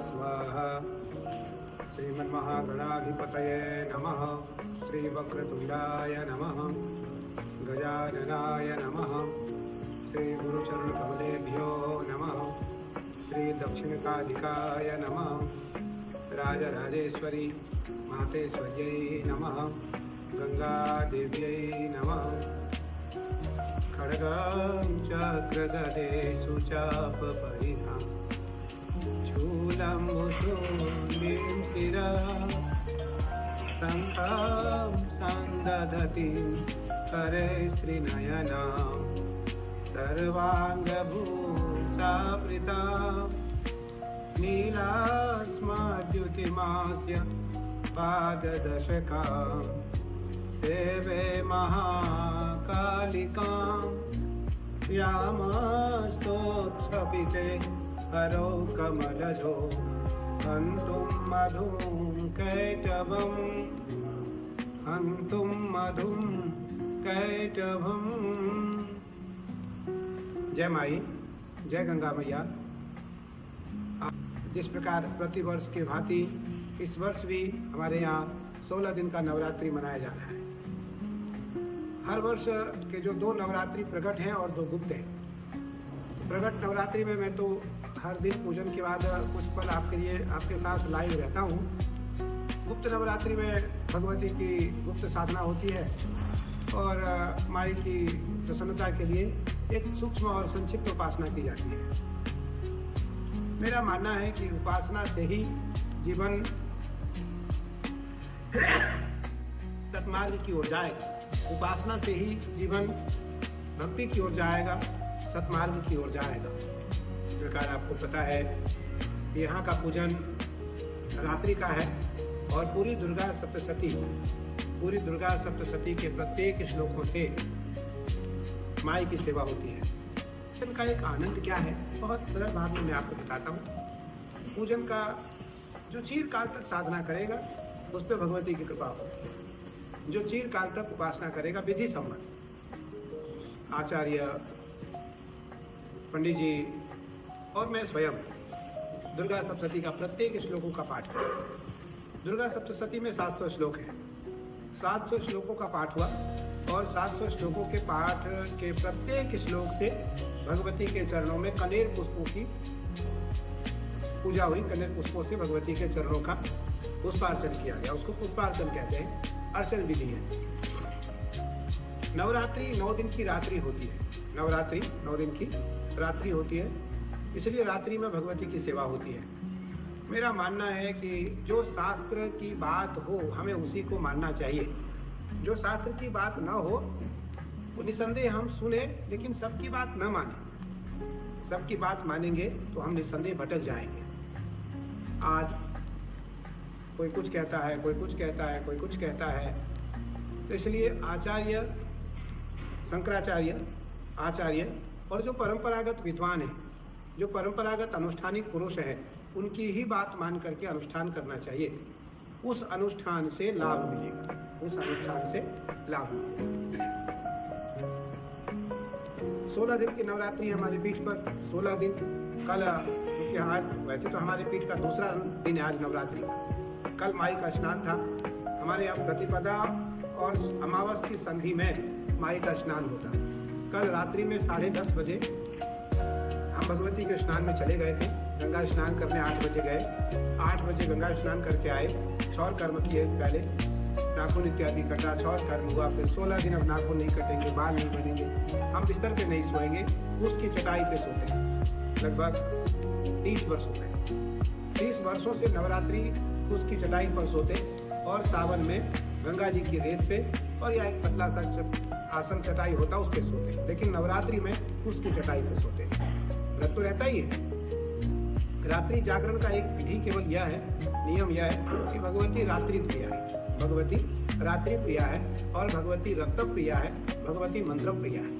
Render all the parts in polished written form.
स्वाहा। श्रीमन्महागणाधिपतये नमः। श्रीवक्रतुण्डाय नमः। गजाननाय नमः। श्रीगुरुचरणकमलेभ्यो नमः। श्रीदक्षिणकालिकाय नमः। राजराजेश्वरी मातेश्वर्यै नमः। गंगादेव्यै नमः। खड्गं चक्रगदेषु चापपरिधां शूलं मुशूलिं शिरा शङ्खं सन्दधतीं करे स्त्रीनयनां सर्वाङ्गभूषावृतां नीलास्मद्युतिमास्य पाददशकां सेवे महाकालिकां यामस्तोक्षपिते हरौ कमलजो हन्तुं मधुं कैटभम्। जय माई, जय गंगा मैया। जिस प्रकार प्रतिवर्ष के भांति इस वर्ष भी हमारे यहाँ 16 दिन का नवरात्रि मनाया जा रहा है। हर वर्ष के जो 2 नवरात्रि प्रकट हैं और 2 गुप्त हैं। प्रकट नवरात्रि में मैं तो हर दिन पूजन के बाद कुछ पल आपके लिए आपके साथ लाइव रहता हूँ। गुप्त नवरात्रि में भगवती की गुप्त साधना होती है और माई की प्रसन्नता के लिए एक सूक्ष्म और संक्षिप्त उपासना की जाती है। मेरा मानना है कि उपासना से ही जीवन सतमार्ग की ओर जाएगा। उपासना से ही जीवन भक्ति की ओर जाएगा, सतमार्ग की ओर जाएगा। इस प्रकार आपको पता है कि यहाँ का पूजन रात्रि का है और पूरी दुर्गा सप्तशती के प्रत्येक श्लोकों से माई की सेवा होती है। पूजन का एक आनंद क्या है, बहुत सरल भाव में मैं आपको बताता हूँ। पूजन का जो चिरकाल तक साधना करेगा उस पर भगवती की कृपा हो। जो चिरकाल तक उपासना करेगा विधि सम्मत, आचार्य, पंडित जी और मैं स्वयं दुर्गा सप्तशती का प्रत्येक श्लोकों का पाठ करें। दुर्गा सप्तशती में 700 श्लोक हैं। 700 श्लोकों का पाठ हुआ और 700 श्लोकों के पाठ के प्रत्येक श्लोक से भगवती के चरणों में कनेर पुष्पों की पूजा हुई। कनेर पुष्पों से भगवती के चरणों का पुष्पार्चन किया गया। उसको पुष्पार्चन कहते हैं, अर्चन विधि है। नवरात्रि 9 दिन की रात्रि होती है। नवरात्रि 9 दिन की रात्रि होती है, इसलिए रात्रि में भगवती की सेवा होती है। मेरा मानना है कि जो शास्त्र की बात हो हमें उसी को मानना चाहिए। जो शास्त्र की बात ना हो वो निसंदेह हम सुने, लेकिन सबकी बात न माने। सबकी बात मानेंगे तो हम निसंदेह भटक जाएंगे। आज कोई कुछ कहता है, कोई कुछ कहता है, कोई कुछ कहता है। तो इसलिए आचार्य, शंकराचार्य, आचार्य और जो परंपरागत विद्वान हैं, जो परंपरागत अनुष्ठानिक पुरुष हैं, उनकी ही बात मान करके अनुष्ठान करना चाहिए। उस अनुष्ठान से लाभ मिलेगा, उस अनुष्ठान से लाभ मिलेगा। 16 दिन की नवरात्रि हमारी पीठ पर, 16 दिन। कल क्योंकि आज वैसे तो हमारे पीठ का दूसरा दिन है आज नवरात्रि का। कल माई का स्नान था। हमारे यहाँ प्रतिपदा और अमावस की संधि में माई का स्नान होता। कल रात्रि में 10:30 बजे हम भगवती के स्नान में चले गए थे। गंगा स्नान करने 8 बजे गए। 8 बजे गंगा स्नान करके आए। छौर कर्म किए, पहले नाखून इत्यादि कटा, छौर कर्म हुआ। फिर 16 दिन अब नाखून नहीं कटेंगे, बाल नहीं बनेंगे, हम बिस्तर पे नहीं सोएंगे, उसकी चटाई पे सोते हैं। लगभग 30 वर्ष हो गए। 30 वर्षों से नवरात्रि उसकी चटाई पर सोते और सावन में गंगा जी की रेत पे और या एक पतला सा आसन चटाई होता उस पे सोते। लेकिन नवरात्रि में उसकी चटाई पे सोते। व्रत तो रहता ही है। रात्रि जागरण का एक विधि केवल यह है, नियम यह है कि भगवती रात्रि प्रिया है। भगवती रात्रि प्रिया है और भगवती रक्त प्रिया है, भगवती मंत्र प्रिया है।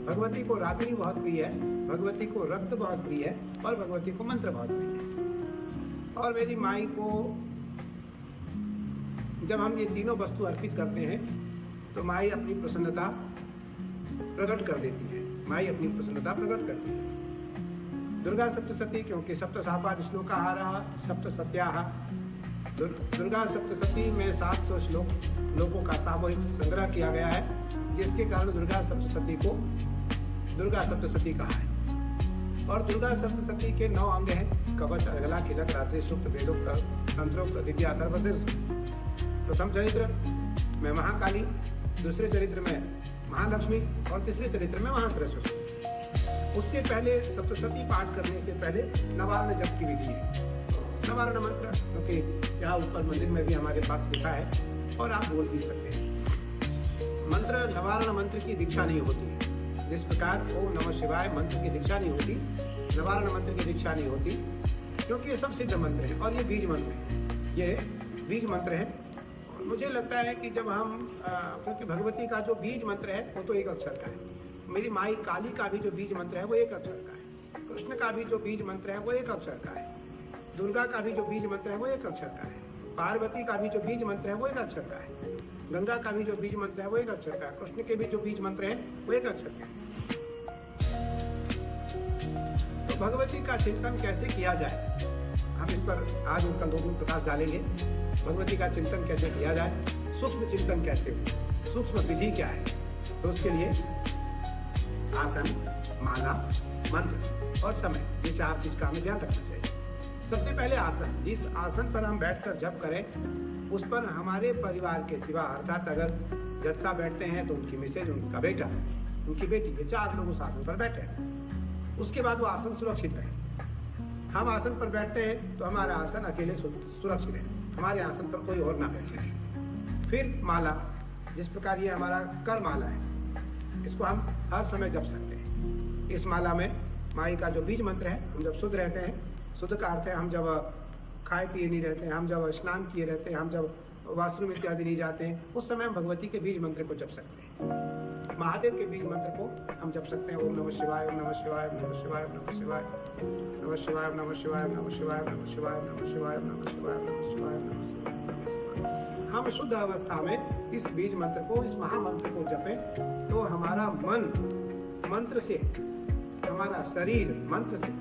भगवती को रात्रि बहुत प्रिय है, भगवती को रक्त बहुत प्रिय है और भगवती को मंत्र बहुत प्रिय है। और मेरी माई को जब हम ये तीनों वस्तु अर्पित करते हैं तो माई अपनी प्रसन्नता प्रकट कर देती है। माई अपनी प्रसन्नता प्रकट करती है। दुर्गा सप्तशती क्योंकि सप्तशापाद श्लोकाहारः सप्तशत्याः। दुर्गा सप्तशती में 700 श्लोकों का सामूहिक संग्रह किया गया है, जिसके कारण दुर्गा सप्तशती को दुर्गा सप्तशती कहा है। और दुर्गा सप्तशती के 9 अंग हैं: कवच, अर्गला, किलक, रात्रि सूक्त, वेदोक्त, तंत्रोक्त, दिव्या, अथर्वशीर्ष। प्रथम चरित्र में महाकाली, दूसरे चरित्र में महालक्ष्मी और तीसरे चरित्र में महासरस्वती। उससे पहले सप्तशती पाठ करने से पहले नवारण जप की विधि है। नवारण मंत्र, क्योंकि यहाँ ऊपर मंदिर में भी हमारे पास लिखा है और आप बोल भी सकते हैं। मंत्र नवारण मंत्र की दीक्षा नहीं होती। जिस प्रकार ओम नमः शिवाय मंत्र की दीक्षा नहीं होती, नवारण मंत्र की दीक्षा नहीं होती, क्योंकि ये सब सिद्ध मंत्र है और ये बीज मंत्र है। ये बीज मंत्र है। और मुझे लगता है कि जब हम क्योंकि भगवती का जो बीज मंत्र है वो तो एक अक्षर का है। मेरी माई काली का भी जो बीज मंत्र है वो एक अक्षर का है। कृष्ण का भी जो बीज मंत्र है वो एक अक्षर का है। दुर्गा का भी जो बीज मंत्र है वो एक अक्षर का है। पार्वती का भी जो बीज मंत्र है वो एक अक्षर का है। गंगा का भी जो बीज मंत्र है वो एक अक्षर का है। कृष्ण के भी जो बीज मंत्र है वो एक अक्षर का है। तो भगवती का चिंतन कैसे किया जाए, हम इस पर आज और कल 2 दिन प्रकाश डालेंगे। भगवती का चिंतन कैसे किया जाए, सूक्ष्म चिंतन कैसे हो, सूक्ष्म विधि क्या है। तो उसके लिए आसन, माला, मंत्र और समय, ये 4 चीज का हमें ध्यान रखना चाहिए। सबसे पहले आसन। जिस आसन पर हम बैठकर जप करें उस पर हमारे परिवार के सिवा, अर्थात अगर जत्सा बैठते हैं तो उनकी मिसेज, उनका बेटा, उनकी बेटी, ये 4 लोग उस आसन पर बैठे हैं। उसके बाद वो आसन सुरक्षित रहे। हम आसन पर बैठते हैं तो हमारा आसन अकेले सुरक्षित है, हमारे आसन पर कोई और ना बैठे। फिर माला, जिस प्रकार ये हमारा कर माला है, इसको हम हर समय जप सकते हैं। इस माला में माई का जो बीज मंत्र है, हम जब शुद्ध रहते हैं, शुद्ध का अर्थ है हम जब खाए पिए नहीं रहते हैं, हम जब स्नान किए रहते हैं, हम जब वॉशरूम इत्यादि नहीं जाते हैं, उस समय हम भगवती के बीज मंत्र को जप सकते हैं। महादेव के बीज मंत्र को हम जप सकते हैं। ओम नमः शिवाय, ओम नमः शिवाय, ओम नमः शिवाय, ओम नमः शिवाय, नमः शिवाय, ओम नमः शिवाय, ओम नमः शिवाय, ओम नमः शिवाय, ओम नमः शिवाय, ओम नमः शिवाय, ओम नमः शिवाय, ओम नमः शिवाय, ओम नमः शिवाय। हम शुद्ध अवस्था में इस बीज मंत्र को, इस महामंत्र को जपें तो हमारा मन मंत्र से, हमारा शरीर मंत्र से,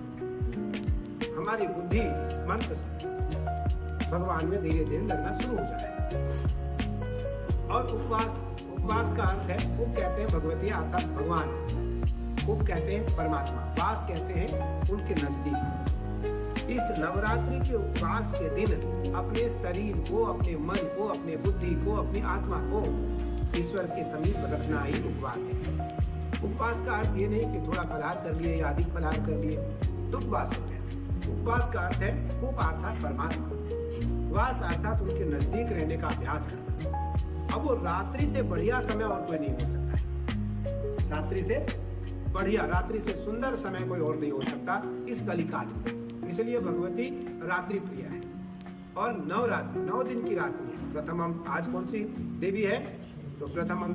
हमारी बुद्धि मंत्र से भगवान में धीरे धीरे लगना शुरू हो जाए। और उपवास का अर्थ है, उप कहते हैं भगवती अर्थात भगवान, उप कहते हैं परमात्मा, वास कहते हैं उनके नजदीक। इस नवरात्रि के उपवास के दिन अपने शरीर को, अपने मन को, अपने बुद्धि को, अपनी आत्मा को ईश्वर के समीप रखना ही उपवास है। उपवास का अर्थ ये नहीं कि थोड़ा फलाहार कर लिए या अधिक फलाहार कर लिए तो उपवास हो गया। उपवास का अर्थ है उप अर्थात परमात्मा, वास अर्थात उनके नजदीक रहने का अभ्यास करना। अब वो रात्रि से बढ़िया समय और कोई नहीं हो सकता है। रात्रि से बढ़िया, रात्रि से सुंदर समय कोई और नहीं हो सकता इस कलिकाल में। इसलिए भगवती रात्रि प्रिय है। और नवरात्रि 9 दिन की रात्रि है। प्रथमम, आज कौन सी देवी है? तो प्रथमम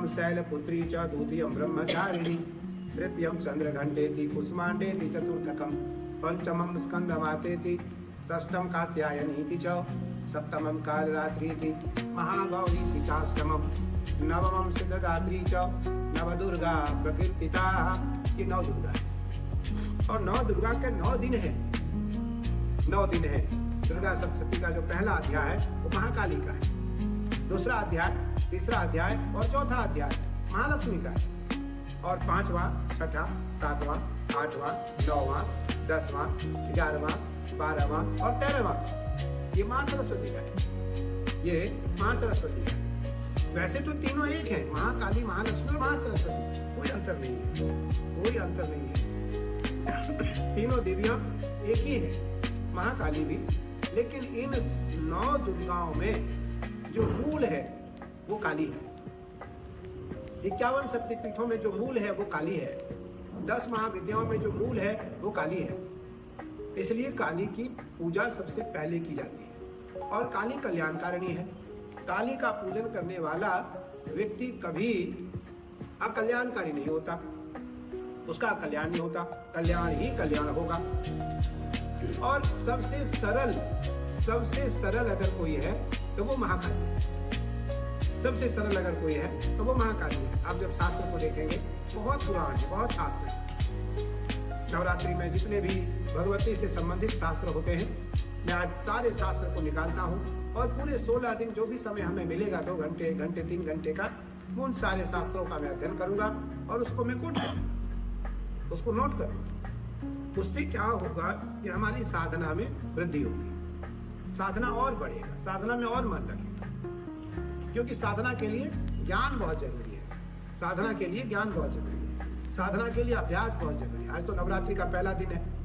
शैलपुत्री च, द्वितीयम ब्रह्मचारिणी, तृतीयम चंद्रघंटेति, कुसुमांडेति, चतुर्थकम पंचमम स्कंदमातेति, षष्ठम कात्यायनीति च, सप्तमम कालरात्रीति, महागौरीति चाष्टमम, नवमम सिद्धदात्री च, नवदुर्गा प्रकीर्तिता। ये 9 दुर्गा है और 9 दुर्गा के 9 दिन है। 9 दिन है। दुर्गा सप्तशती का जो पहला अध्याय है वो महाकाली का है, दूसरा अध्याय, तीसरा अध्याय और चौथा अध्याय महालक्ष्मी का है, और 5वां, 6वां, 7वां, 8वां, 9वां, 10वां, 11वां, 12वां और 13वां ये माँ सरस्वती का है। ये माँ सरस्वती का है। वैसे तो तीनों एक है, महाकाली, महालक्ष्मी और महासरस्वती, कोई अंतर नहीं है, कोई अंतर नहीं है। तीनों देवियां एक ही है, महाकाली भी। लेकिन इन 9 दुर्गाओं में जो मूल है वो काली है। 51 शक्तिपीठों में जो मूल है वो काली है। 10 महाविद्याओं में जो मूल है वो काली है। इसलिए काली की पूजा सबसे पहले की जाती है और काली कल्याणकारिणी है। काली का पूजन करने वाला व्यक्ति कभी अकल्याणकारी नहीं होता, उसका कल्याण नहीं होता, कल्याण ही कल्याण होगा। और सबसे सरल अगर कोई है तो वो महाकाली है। सबसे सरल अगर कोई है तो वो महाकाली है। आप जब शास्त्र को देखेंगे, बहुत पुराण है, बहुत शास्त्र है, नवरात्रि में जितने भी भगवती से संबंधित शास्त्र होते हैं, मैं आज सारे शास्त्र को निकालता हूँ और पूरे 16 दिन जो भी समय हमें मिलेगा, 2 घंटे, 1 घंटे, 3 घंटे का, उन सारे शास्त्रों का मैं अध्ययन करूंगा और उसको मैं कोट करूंगा, उसको नोट करूंगा। उससे क्या होगा कि हमारी साधना में वृद्धि होगी, साधना और बढ़ेगा, साधना में और मन लगेगा, क्योंकि साधना के लिए ज्ञान बहुत जरूरी है, साधना के लिए ज्ञान बहुत जरूरी है, साधना के लिए अभ्यास बहुत जरूरी है। आज तो नवरात्रि का पहला दिन है,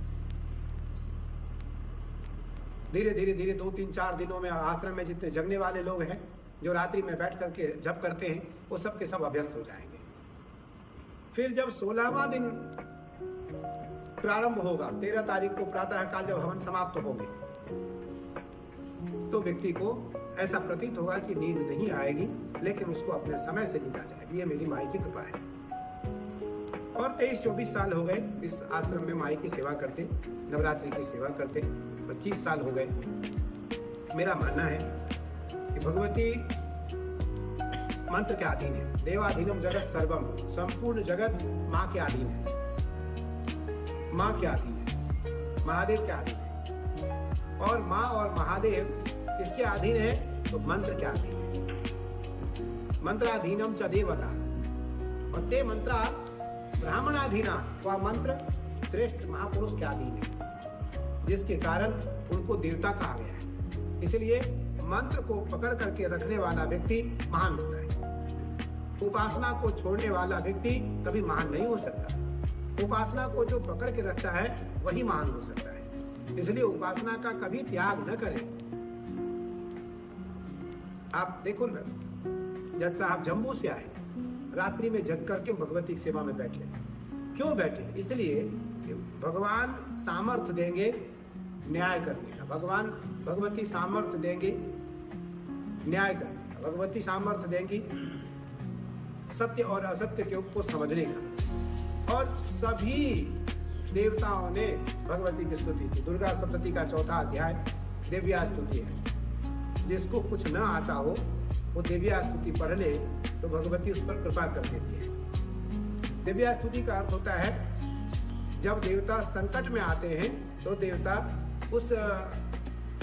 धीरे धीरे 2, 3, 4 दिनों में आश्रम में जितने जगने वाले लोग हैं, जो रात्रि में बैठ करके जप करते हैं, वो सब के सब अभ्यस्त हो जाएंगे। फिर जब 16वां दिन प्रारंभ होगा, 13 तारीख को प्रातः काल जब हवन समाप्त होंगे, तो व्यक्ति को ऐसा प्रतीत होगा कि नींद नहीं आएगी, लेकिन उसको अपने समय से नींद आ जाएगी। ये मेरी माई की कृपा है। और 23-24 साल हो गए इस आश्रम में माई की सेवा करते, नवरात्रि की सेवा करते, 25 साल हो गए। मेरा मानना है कि भगवती मंत्र के अधीन है। देवाधीनम जगत सर्वम, संपूर्ण जगत माँ के अधीन है, माँ के अधीन है, महादेव के अधीन है। और माँ और महादेव किसके अधीन है? तो मंत्र के अधीन है। मंत्राधीनम च देवता, और ते मंत्रा ब्राह्मणाधीना, वह मंत्र श्रेष्ठ महापुरुष के अधीन है, जिसके कारण उनको देवता कहा गया है। इसलिए मंत्र को पकड़ करके रखने वाला व्यक्ति महान होता है। उपासना को छोड़ने वाला व्यक्ति कभी महान नहीं हो सकता। उपासना को जो पकड़ के रखता है वही महान हो सकता है। इसलिए उपासना का कभी त्याग न करें। आप देखो ना, जज साहब जम्मू से आए, रात्रि में जग करके भगवती की सेवा में बैठे। क्यों बैठे? इसलिए भगवान सामर्थ्य देंगे न्याय करने का, भगवान भगवती सामर्थ्य देंगे न्याय करने का, भगवती सामर्थ्य देंगी सत्य और असत्य के को समझने का। और सभी देवताओं ने भगवती की स्तुति की। दुर्गा सप्तती का 4था अध्याय दिव्या स्तुति है। जिसको कुछ न आता हो वो दिव्या स्तुति पढ़ ले तो भगवती उस पर कृपा कर देती है। दिव्या स्तुति का अर्थ होता है जब देवता संकट में आते हैं तो देवता उस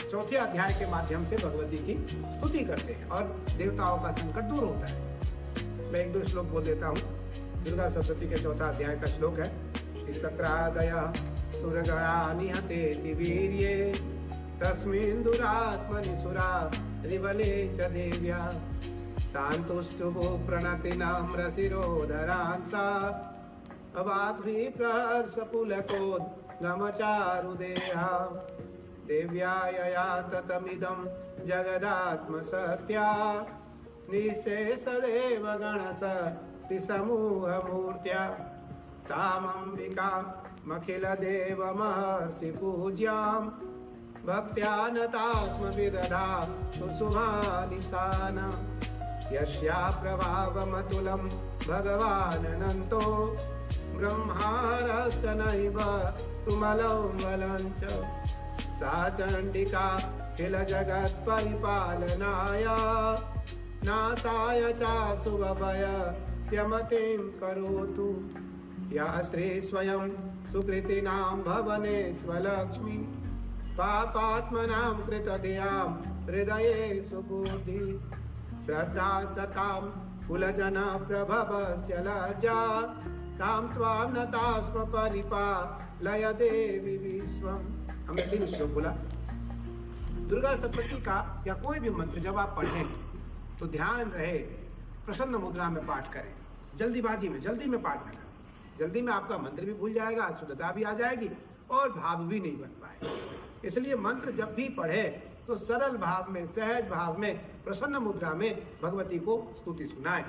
4थे अध्याय के माध्यम से भगवती की स्तुति करते हैं और देवताओं का संकट दूर होता है। मैं 1-2 श्लोक बोल देता हूँ। दुर्गा सप्तती के 4था अध्याय का श्लोक है, शक्रादय सुरगणा निहतेति वीर्ये तस्मिन् दुरात्मनि सुरा रिवले च देव्या तान् तुष्टुभो प्रणतिनां रसिरोदरांसा अवाग्भि प्रहर्षपुलकोद्गमचारुदेहा देव्यायया ततमिदं जगदात्मसत्या निःशेषदेव गणशक्तिसमूहमूर्त्या तामम्बिकामखिलदेवमहर्षि पूज्यां भक्त्या नतास्म विदधा सुषुमानिशान यस्या प्रभावमतुलं भगवानन्तो ब्रह्मारश्च नैव तुमलं बलं च सा चण्डिका किल जगत्परिपालनाय नाशाय चाशुभभय स्यमतिं करोतु या श्री स्वयं सुकृतिनां भवने स्वलक्ष्मी पापात्मनां कृतधियां हृदये सुबुद्धि श्रद्धा सतां कुलजना प्रभवस्य लज्जा तां त्वां नतास्म परिपालय देवी विश्वम्। हमने 3 श्लोक बोला। दुर्गा सप्तती का या कोई भी मंत्र जब आप पढ़ें तो ध्यान रहे प्रसन्न मुद्रा में पाठ करें, जल्दी में पाठ न करें। जल्दी में आपका मंत्र भी भूल जाएगा, शुद्धता भी आ जाएगी और भाव भी नहीं बन पाएगा। इसलिए मंत्र जब भी पढ़े तो सरल भाव में, सहज भाव में, प्रसन्न मुद्रा में भगवती को स्तुति सुनाएं।